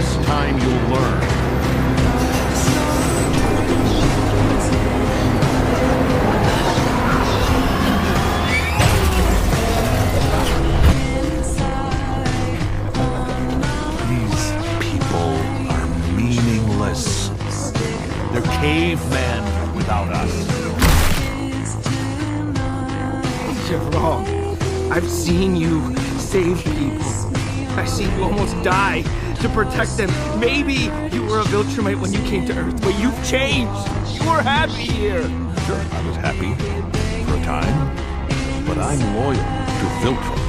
This time you'll learn. These people are meaningless. They're cavemen without us. You're wrong. I've seen you save people. I've seen you almost die to protect them. Maybe you were a Viltrumite when you came to Earth, but you've changed. You were happy here. Sure, I was happy for a time, but I'm loyal to Viltrum.